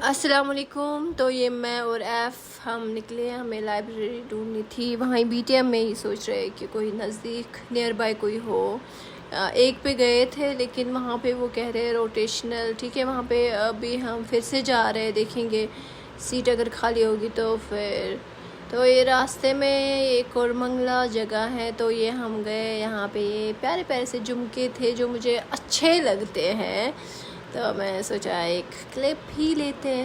अस्सलाम वालेकुम। तो ये मैं और हम निकले, हमें लाइब्रेरी ढूंढनी थी। वहाँ बीटीएम में ही सोच रहे कि कोई नज़दीक नियर बाय कोई हो। एक पे गए थे लेकिन वहाँ पे वो कह रहे रोटेशनल, ठीक है। वहाँ पे अभी हम फिर से जा रहे हैं, देखेंगे सीट अगर खाली होगी तो फिर। तो ये रास्ते में एक और मंगला जगह है, तो ये हम गए। यहाँ पे ये प्यारे प्यारे से झुमके थे जो मुझे अच्छे लगते हैं, तो मैं सोचा एक क्लिप ही लेते हैं।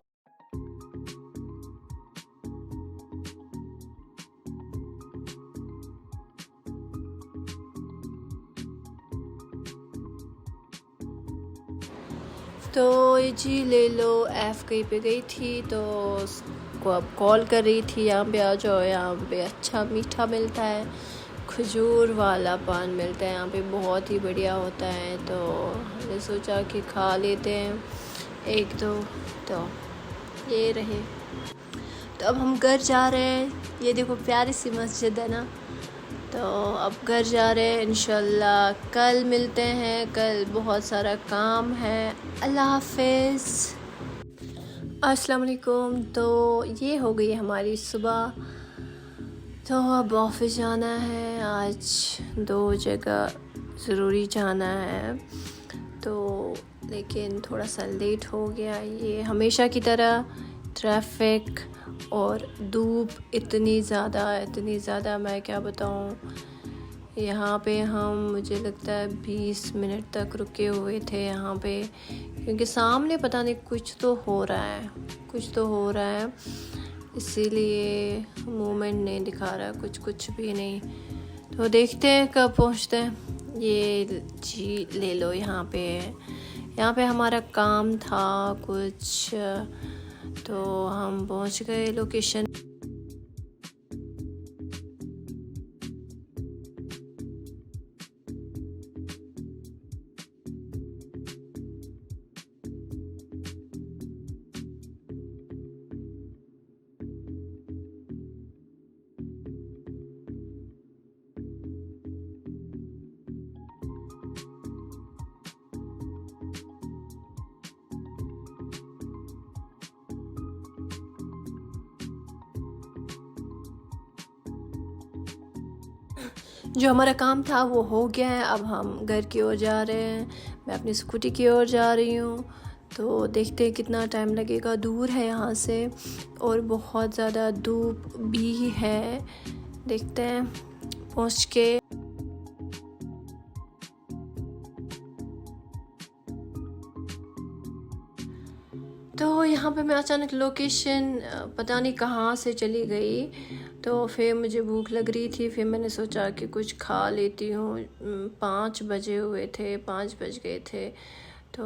तो ये जी ले लो। कहीं पे गई थी तो उसको अब कॉल कर रही थी, यहाँ पे आ जाओ, यहाँ पे अच्छा मीठा मिलता है, खजूर वाला पान मिलता है यहाँ पे, बहुत ही बढ़िया होता है। तो हमने सोचा कि खा लेते हैं एक दो। तो ये रहे। तो अब हम घर जा रहे हैं। ये देखो प्यारी सी मस्जिद है ना। तो अब घर जा रहे हैं, इंशाल्लाह कल मिलते हैं। कल बहुत सारा काम है। अल्लाह हाफिज़। अस्सलाम वालेकुम। तो ये हो गई हमारी सुबह। तो अब ऑफिस जाना है। आज 2 जगह ज़रूरी जाना है, तो लेकिन थोड़ा सा लेट हो गया। ये हमेशा की तरह ट्रैफिक और धूप इतनी ज़्यादा मैं क्या बताऊँ। यहाँ पे हम, मुझे लगता है 20 मिनट तक रुके हुए थे यहाँ पे, क्योंकि सामने पता नहीं कुछ तो हो रहा है, इसीलिए मूवमेंट नहीं दिखा रहा, कुछ भी नहीं। तो देखते हैं कब पहुँचते हैं। ये जी ले लो। यहाँ पे हमारा काम था कुछ, तो हम पहुँच गए लोकेशन। जो हमारा काम था वो हो गया है। अब हम घर की ओर जा रहे हैं। मैं अपनी स्कूटी की ओर जा रही हूँ। तो देखते हैं कितना टाइम लगेगा। दूर है यहाँ से और बहुत ज़्यादा धूप भी है। देखते हैं पहुँच के। तो यहाँ पे मैं अचानक लोकेशन पता नहीं कहाँ से चली गई। तो फिर मुझे भूख लग रही थी, फिर मैंने सोचा कि कुछ खा लेती हूँ। 5 बजे हुए थे, 5 बज गए थे, तो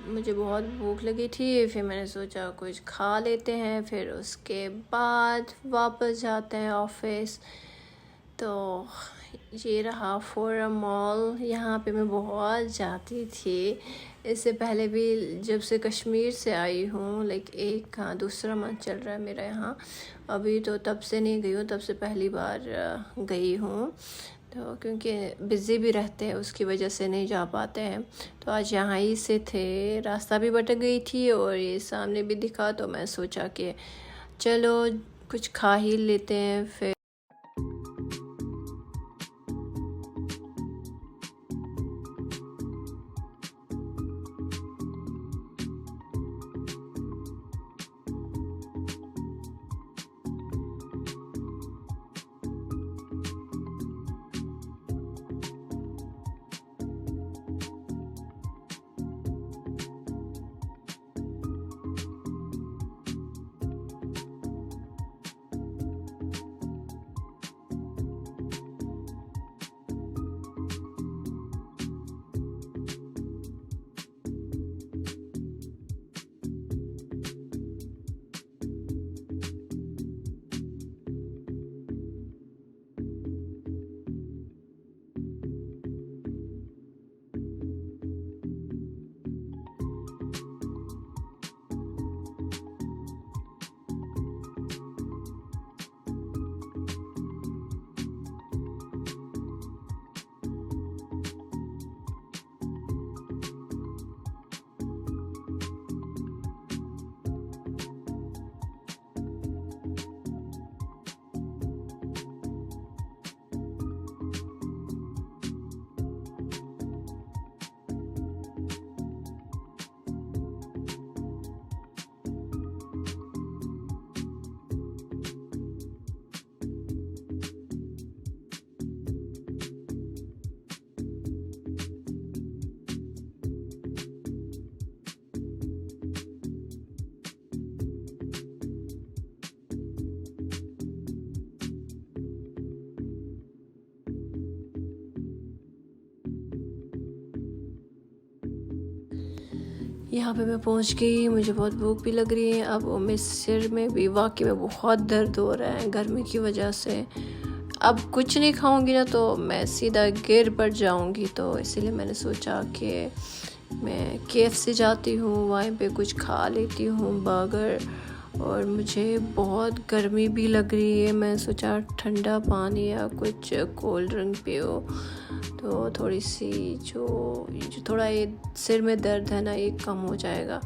मुझे बहुत भूख लगी थी। फिर मैंने सोचा कुछ खा लेते हैं, फिर उसके बाद वापस जाते हैं ऑफिस। तो ये रहा फोरम मॉल। यहाँ पे मैं बहुत जाती थी इससे पहले भी, जब से कश्मीर से आई हूँ। एक हाँ दूसरा मंथ चल रहा है मेरा यहाँ अभी, तो तब से नहीं गई हूँ, तब से पहली बार गई हूँ। तो क्योंकि बिज़ी भी रहते हैं उसकी वजह से नहीं जा पाते हैं। तो आज यहाँ ही से थे, रास्ता भी भटक गई थी और ये सामने भी दिखा, तो मैं सोचा कि चलो कुछ खा ही लेते हैं। फिर यहाँ पे मैं पहुँच गई, मुझे बहुत भूख भी लग रही है। अब मेरे सिर में भी वाकई में बहुत दर्द हो रहा है गर्मी की वजह से। अब कुछ नहीं खाऊंगी ना तो मैं सीधा गिर पड़ जाऊंगी, तो इसीलिए मैंने सोचा कि मैं KFC जाती हूँ, वहीं पे कुछ खा लेती हूँ बर्गर। और मुझे बहुत गर्मी भी लग रही है, मैं सोचा ठंडा पानी या कुछ कोल्ड ड्रिंक पियो तो थोड़ी सी जो थोड़ा ये सिर में दर्द है ना, ये कम हो जाएगा।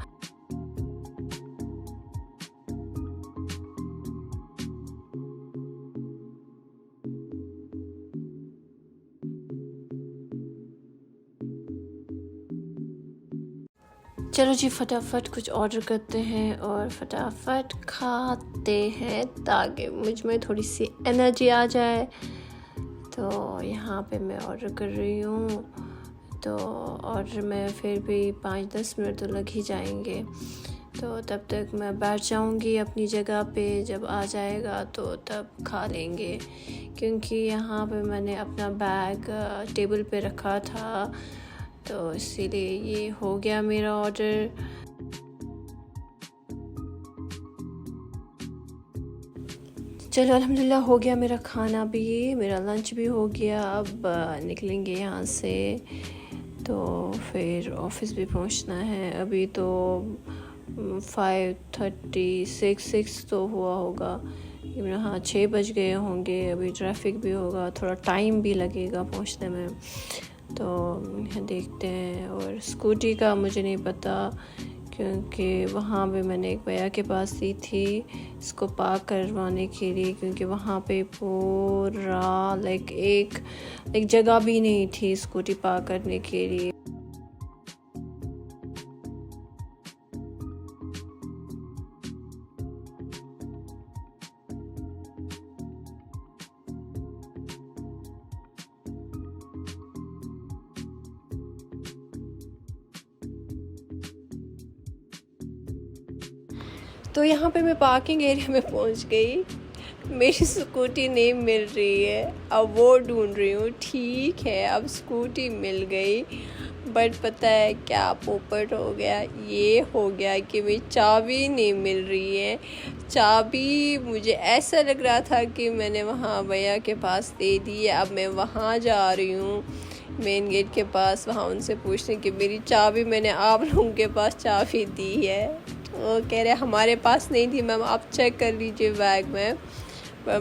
चलो जी, फटाफट कुछ ऑर्डर करते हैं और फटाफट खाते हैं ताकि मुझ में थोड़ी सी एनर्जी आ जाए। तो यहाँ पे मैं ऑर्डर कर रही हूँ, तो ऑर्डर में फिर भी 5-10 मिनट तो लग ही जाएंगे। तो तब तक मैं बैठ जाऊँगी अपनी जगह पे, जब आ जाएगा तो तब खा लेंगे। क्योंकि यहाँ पे मैंने अपना बैग टेबल पे रखा था, तो इसीलिए ये हो गया मेरा ऑर्डर। चलो अल्हम्दुलिल्लाह हो गया मेरा खाना भी, मेरा लंच भी हो गया। अब निकलेंगे यहाँ से, तो फिर ऑफिस भी पहुँचना है। अभी तो 5:36 तो हुआ होगा, हाँ 6 बज गए होंगे। अभी ट्रैफिक भी होगा, थोड़ा टाइम भी लगेगा पहुँचने में, तो देखते हैं। और स्कूटी का मुझे नहीं पता, क्योंकि वहाँ पे मैंने एक भैया के पास दी थी इसको पार्क करवाने के लिए, क्योंकि वहाँ पे पूरा एक जगह भी नहीं थी स्कूटी पार्क करने के लिए। तो यहाँ पे मैं पार्किंग एरिया में पहुँच गई, मेरी स्कूटी नहीं मिल रही है, अब वो ढूंढ रही हूँ। ठीक है, अब स्कूटी मिल गई, बट पता है क्या पोपट हो गया, ये हो गया कि मेरी चाबी नहीं मिल रही है। चाबी मुझे ऐसा लग रहा था कि मैंने वहाँ भैया के पास दे दी है। अब मैं वहाँ जा रही हूँ मेन गेट के पास, वहाँ उनसे पूछने कि मेरी चाबी, मैंने आप लोगों के पास चाबी दी है। वो कह रहे हमारे पास नहीं थी मैम, आप चेक कर लीजिए बैग में।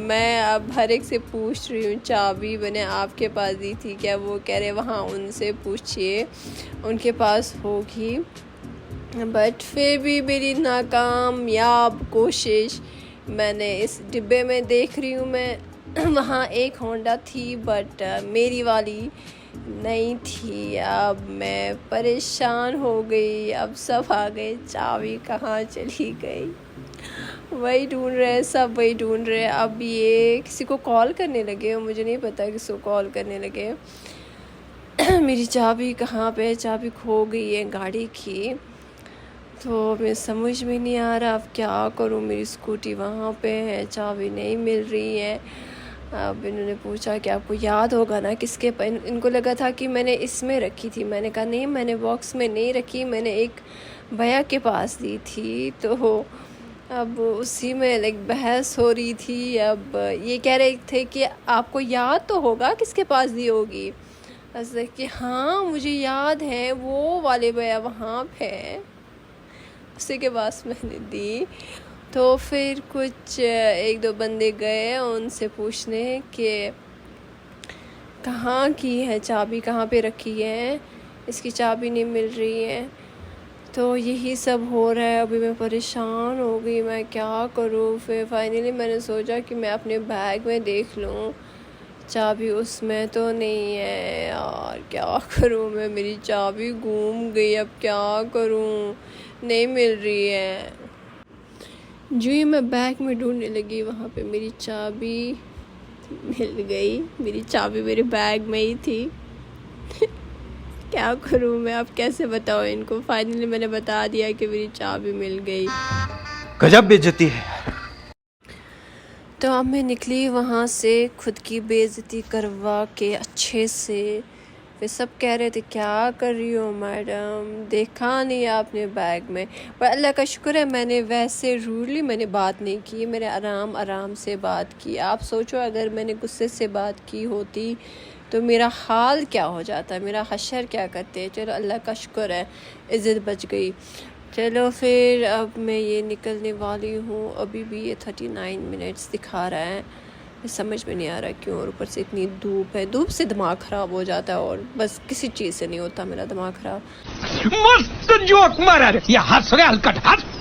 मैं अब हर एक से पूछ रही हूँ चाबी मैंने आपके पास दी थी क्या? वो कह रहे वहाँ उनसे पूछिए, उनके पास होगी। बट फिर भी मेरी नाकामयाब कोशिश, मैंने इस डिब्बे में देख रही हूँ मैं वहाँ एक होंडा थी, बट मेरी वाली नहीं थी। अब मैं परेशान हो गई, अब सब आ गए, चाबी कहाँ चली गई, वही ढूंढ रहे, सब वही ढूंढ रहे। अब ये किसी को कॉल करने लगे, मुझे नहीं पता किसको कॉल करने लगे। मेरी चाबी कहाँ पे, चाबी खो गई है गाड़ी की, तो मैं समझ में नहीं आ रहा अब क्या करूँ। मेरी स्कूटी वहाँ पे है, चाबी नहीं मिल रही है। अब इन्होंने पूछा कि आपको याद होगा ना किसके पर, इनको लगा था कि मैंने इसमें रखी थी। मैंने कहा नहीं, मैंने बॉक्स में नहीं रखी, मैंने एक भैया के पास दी थी। तो अब उसी में बहस हो रही थी। अब ये कह रहे थे कि आपको याद तो होगा किसके पास दी होगी। ऐसे कि हाँ मुझे याद है, वो वाले भैया वहाँ पे, उसी के पास मैंने दी। तो फिर कुछ 1-2 बंदे गए उनसे पूछने कि कहाँ की है चाबी, कहाँ पे रखी है, इसकी चाबी नहीं मिल रही है। तो यही सब हो रहा है। अभी मैं परेशान हो गई, मैं क्या करूँ। फिर फाइनली मैंने सोचा कि मैं अपने बैग में देख लूँ, चाबी उसमें तो नहीं है यार, क्या करूँ मैं, मेरी चाबी गुम गई, अब क्या करूँ, नहीं मिल रही है। जो ही मैं बैग में ढूंढने लगी, वहाँ पे मेरी चाबी मिल गई। मेरी चाबी मेरे बैग में ही थी। क्या करूँ मैं, अब कैसे बताऊँ इनको। फाइनली मैंने बता दिया कि मेरी चाबी मिल गई। गजब बेइज्जती है। तो अब मैं निकली वहाँ से खुद की बेइज्जती करवा के अच्छे से। फिर सब कह रहे थे क्या कर रही हो मैडम, देखा नहीं आपने बैग में। पर अल्लाह का शुक्र है मैंने वैसे रूडली मैंने बात नहीं की, मैंने आराम आराम से बात की। आप सोचो अगर मैंने गुस्से से बात की होती तो मेरा हाल क्या हो जाता, मेरा हशर क्या करते। चलो अल्लाह का शुक्र है इज़्ज़त बच गई। चलो फिर अब मैं ये निकलने वाली हूँ। अभी भी ये 39 मिनट्स दिखा रहा है, समझ में नहीं आ रहा क्यों। और ऊपर से इतनी धूप है, धूप से दिमाग ख़राब हो जाता है और बस किसी चीज़ से नहीं होता मेरा दिमाग ख़राब। मस्त जोक मारा रे, ये हंस रे हलकट हंस।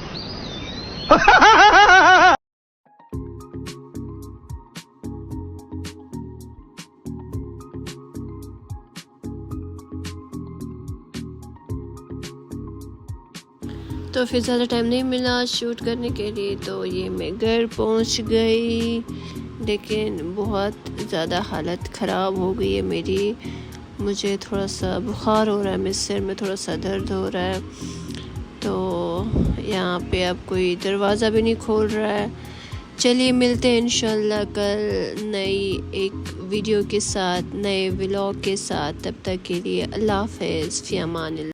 तो फिर ज़्यादा टाइम नहीं मिला शूट करने के लिए, तो ये मैं घर पहुंच गई, लेकिन बहुत ज़्यादा हालत ख़राब हो गई है मेरी। मुझे थोड़ा सा बुखार हो रहा है, मेरे सिर में थोड़ा सा दर्द हो रहा है। तो यहाँ पे अब कोई दरवाज़ा भी नहीं खोल रहा है। चलिए मिलते हैं इंशाल्लाह कल नई एक वीडियो के साथ, नए व्लॉग के साथ। तब तक के लिए अल्लाह हाफ़िज़, फ़ी अमान।